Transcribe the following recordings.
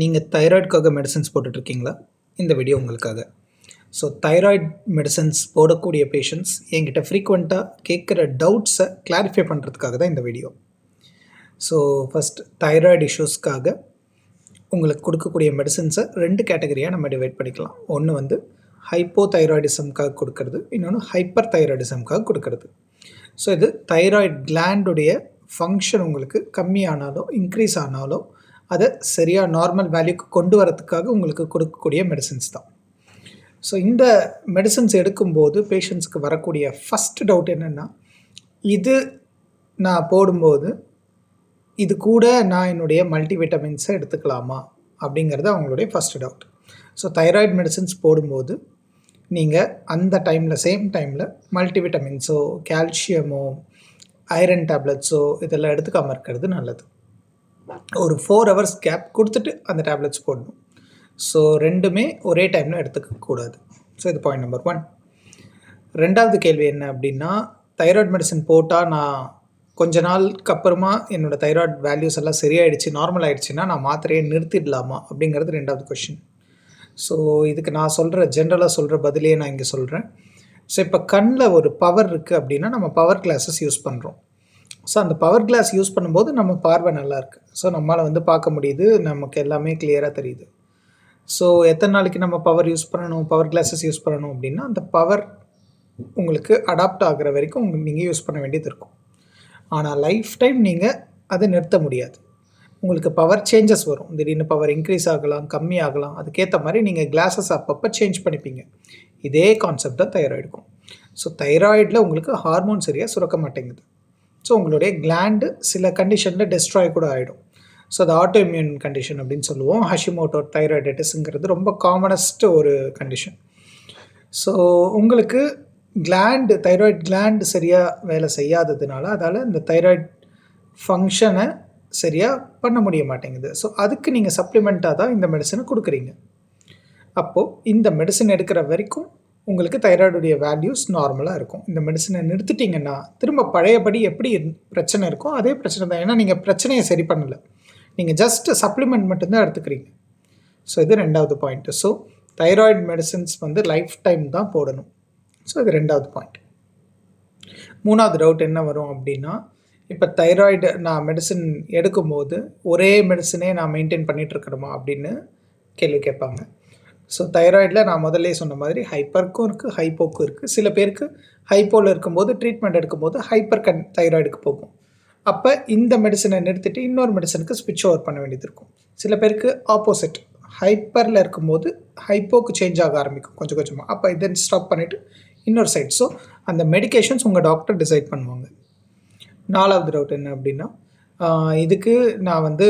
நீங்கள் தைராய்டுக்காக மெடிசன்ஸ் போட்டுட்ருக்கீங்களா? இந்த வீடியோ உங்களுக்காக. ஸோ தைராய்டு மெடிசன்ஸ் போடக்கூடிய பேஷண்ட்ஸ் என்கிட்ட ஃப்ரீக்வெண்ட்டாக கேட்குற டவுட்ஸை கிளாரிஃபை பண்ணுறதுக்காக தான் இந்த வீடியோ. ஸோ ஃபஸ்ட் தைராய்டு இஷ்யூஸ்க்காக உங்களுக்கு கொடுக்கக்கூடிய மெடிசன்ஸை 2 கேட்டகரியாக நம்ம டிவைட் பண்ணிக்கலாம். ஒன்று வந்து ஹைப்போதைராய்டிசம்காக கொடுக்கறது, இன்னொன்று ஹைப்பர் தைராய்டிசம்காக கொடுக்கறது. ஸோ இது தைராய்டு கிளாண்டுடைய ஃபங்க்ஷன் உங்களுக்கு கம்மியானாலோ இன்க்ரீஸ் ஆனாலோ அதை சரியாக நார்மல் வேல்யூக்கு கொண்டு வரதுக்காக உங்களுக்கு கொடுக்கக்கூடிய மெடிசன்ஸ் தான். ஸோ இந்த மெடிசன்ஸ் எடுக்கும்போது பேஷண்ட்ஸுக்கு வரக்கூடிய ஃபஸ்ட் டவுட் என்னென்னா, இது நான் போடும்போது இது கூட நான் என்னுடைய மல்டிவிட்டமின்ஸை எடுத்துக்கலாமா அப்படிங்கிறது அவங்களுடைய first doubt. So thyroid medicines போடும்போது நீங்கள் அந்த டைமில் சேம் டைமில் மல்டிவிட்டமின்ஸோ கால்சியமோ ஐரன் டேப்லெட்ஸோ இதெல்லாம் எடுத்துக்காமல் இருக்கிறது நல்லது. ஒரு 4 hours கேப் கொடுத்துட்டு அந்த டேப்லெட்ஸ் போடணும். ஸோ ரெண்டுமே ஒரே டைமில் எடுத்துக்கக்கூடாது. ஸோ இது பாயிண்ட் நம்பர் 1. ரெண்டாவது கேள்வி என்ன அப்படின்னா, தைராய்டு மெடிசன் போட்டால் நான் கொஞ்ச நாளுக்கு அப்புறமா என்னோடய தைராய்டு வேல்யூஸ் எல்லாம் சரியாயிடுச்சு, நார்மல் ஆகிடுச்சுன்னா நான் மாத்திரையை நிறுத்திடலாமா அப்படிங்கிறது ரெண்டாவது கொஷின். ஸோ இதுக்கு நான் ஜென்ரலாக சொல்கிற பதிலையே நான் இங்கே சொல்கிறேன். ஸோ இப்போ கண்ணில் ஒரு பவர் இருக்குது அப்படின்னா நம்ம பவர் கிளாஸஸ் யூஸ் பண்ணுறோம். ஸோ அந்த பவர் கிளாஸ் யூஸ் பண்ணும்போது நம்ம பார்வை நல்லாயிருக்கு. ஸோ நம்மளால் வந்து பார்க்க முடியுது, நமக்கு எல்லாமே கிளியராக தெரியுது. ஸோ எத்தனை நாளைக்கு நம்ம பவர் கிளாஸஸ் யூஸ் பண்ணணும் அப்படின்னா, அந்த பவர் உங்களுக்கு அடாப்ட் ஆகிற வரைக்கும் நீங்கள் யூஸ் பண்ண வேண்டியது இருக்கும். ஆனால் லைஃப் டைம் நீங்கள் அதை நிறுத்த முடியாது. உங்களுக்கு பவர் சேஞ்சஸ் வரும். திடீர்னு பவர் இன்க்ரீஸ் ஆகலாம், கம்மி ஆகலாம். அதுக்கேற்ற மாதிரி நீங்கள் கிளாஸஸ் அப்பப்போ சேஞ்ச் பண்ணிப்பீங்க. இதே கான்செப்ட் தான் தைராய்டுக்கும். ஸோ தைராய்டில் உங்களுக்கு ஹார்மோன் சரியாக சுரக்க மாட்டேங்குது. ஸோ உங்களுடைய கிளாண்டு சில கண்டிஷனில் டெஸ்ட்ராய் கூட ஆகிடும். ஸோ அது ஆட்டோ இம்யூன் கண்டிஷன் அப்படின்னு சொல்லுவோம். ஹஷிமோட்டோ தைராய்டைட்டிஸுங்கிறது ரொம்ப காமனஸ்ட் ஒரு கண்டிஷன். ஸோ உங்களுக்கு தைராய்டு கிளாண்டு சரியாக வேலை செய்யாததுனால அதால் இந்த தைராய்டு ஃபங்க்ஷனை சரியாக பண்ண முடிய மாட்டேங்குது. ஸோ அதுக்கு நீங்கள் சப்ளிமெண்ட்டாக தான் இந்த மெடிசனை கொடுக்குறீங்க. அப்போது இந்த மெடிசன் எடுக்கிற வரைக்கும் உங்களுக்கு தைராய்டுடைய வேல்யூஸ் நார்மலாக இருக்கும். இந்த மெடிசனை நிறுத்திட்டிங்கன்னா திரும்ப பழையபடி எப்படி பிரச்சனை இருக்கோ அதே பிரச்சனை தான். ஏன்னா நீங்கள் பிரச்சனையை சரி பண்ணலை, நீங்கள் ஜஸ்ட் சப்ளிமெண்ட் மட்டும்தான் எடுத்துக்கிறீங்க. ஸோ இது ரெண்டாவது பாயிண்ட்டு. ஸோ தைராய்டு மெடிசன்ஸ் வந்து லைஃப் டைம் தான் போடணும். ஸோ இது ரெண்டாவது பாயிண்ட். மூணாவது டவுட் என்ன வரும் அப்படின்னா, இப்போ தைராய்டு நான் மெடிசன் எடுக்கும்போது ஒரே மெடிசனே நான் மெயின்டைன் பண்ணிகிட்ருக்கணுமா அப்படின்னு கேள்வி கேட்பாங்க. ஸோ தைராய்டில் நான் முதல்லே சொன்ன மாதிரி ஹைப்பருக்கும் இருக்குது, ஹைப்போக்கும் இருக்குது. சில பேருக்கு ஹைப்போவில் இருக்கும்போது ட்ரீட்மெண்ட் எடுக்கும்போது தைராய்டுக்கு போகும். அப்போ இந்த மெடிசனை நிறுத்திட்டு இன்னொரு மெடிசனுக்கு ஸ்விட்ச் ஓவர் பண்ண வேண்டியது இருக்கும். சில பேருக்கு ஆப்போசிட், ஹைப்பரில் இருக்கும்போது ஹைப்போக்கு சேஞ்ச் ஆக ஆரம்பிக்கும் கொஞ்சம் கொஞ்சமாக. அப்போ இதை ஸ்டாப் பண்ணிவிட்டு இன்னொரு சைட். ஸோ அந்த மெடிகேஷன்ஸ் உங்கள் டாக்டர் டிசைட் பண்ணுவாங்க. நாலாவது டவுட் என்ன அப்படின்னா, இதுக்கு நான் வந்து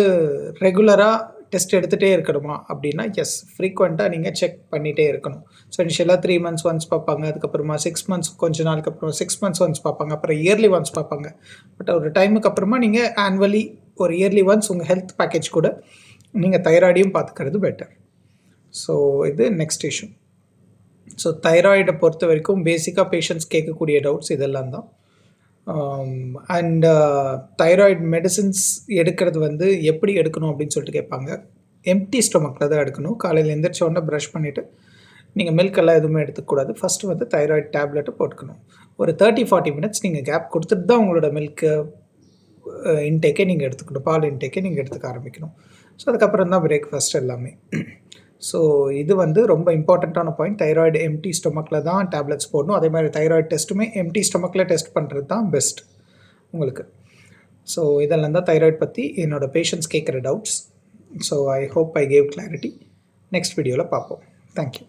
ரெகுலராக டெஸ்ட் எடுத்துகிட்டே இருக்கணுமா அப்படின்னா, எஸ், ஃப்ரீக்வெண்ட்டாக நீங்கள் செக் பண்ணிகிட்டே இருக்கணும். ஸோ இனிஷியலாக 3 months ஒன்ஸ் பார்ப்பாங்க, அதுக்கப்புறமா 6 months, கொஞ்ச நாளுக்கு அப்புறம் 6 months ஒன்ஸ் பார்ப்பாங்க, அப்புறம் இயர்லி ஒன்ஸ் பார்ப்பாங்க. பட் ஒரு டைமுக்கு அப்புறமா நீங்கள் ஆனுவலி ஒரு இயர்லி ஒன்ஸ் உங்கள் ஹெல்த் பேக்கேஜ் கூட நீங்கள் தைராய்டையும் பார்த்துக்கிறது பெட்டர். ஸோ இது நெக்ஸ்ட் இஷ்யூ. ஸோ தைராய்டை பொறுத்த வரைக்கும் பேசிக்காக பேஷண்ட்ஸ் கேட்கக்கூடிய டவுட்ஸ் இதெல்லாம் தான். அண்ட் தைராய்டு மெடிசன்ஸ் எடுக்கிறது வந்து எப்படி எடுக்கணும் அப்படின்னு சொல்லிட்டு கேட்பாங்க. எம்டி ஸ்டொமக்கில் தான் எடுக்கணும். காலையில் எந்திரிச்ச உடனே ப்ரஷ் பண்ணிவிட்டு நீங்கள் மில்கெல்லாம் எதுவுமே எடுத்துக்கூடாது. ஃபஸ்ட்டு வந்து தைராய்டு டேப்லெட்டை போட்டுக்கணும். ஒரு 30-40 minutes நீங்கள் கேப் கொடுத்துட்டு தான் உங்களோட மில்க்கு இன்டேக்கே நீங்கள் எடுத்துக்கணும், பால் இன்டேக்கே நீங்கள் எடுத்துக்க ஆரம்பிக்கணும். ஸோ அதுக்கப்புறம் தான் பிரேக்ஃபாஸ்ட் எல்லாமே. ஸோ இது வந்து ரொம்ப இம்பார்ட்டண்ட்டான பாயிண்ட். தைராய்டு எம்டி ஸ்டொமக்கில் தான் டேப்லெட்ஸ் போடணும். அதே மாதிரி தைராய்டு டெஸ்ட்டுமே எம்டி ஸ்டொமக்கில் டெஸ்ட் பண்ணுறது தான் பெஸ்ட் உங்களுக்கு. ஸோ இதெல்லாம் தான் தைராய்டு பற்றி என்னோடய பேஷண்ட்ஸ் கேட்குற doubts. So I hope I gave clarity. Next வீடியோவில் பார்ப்போம். தேங்க்யூ.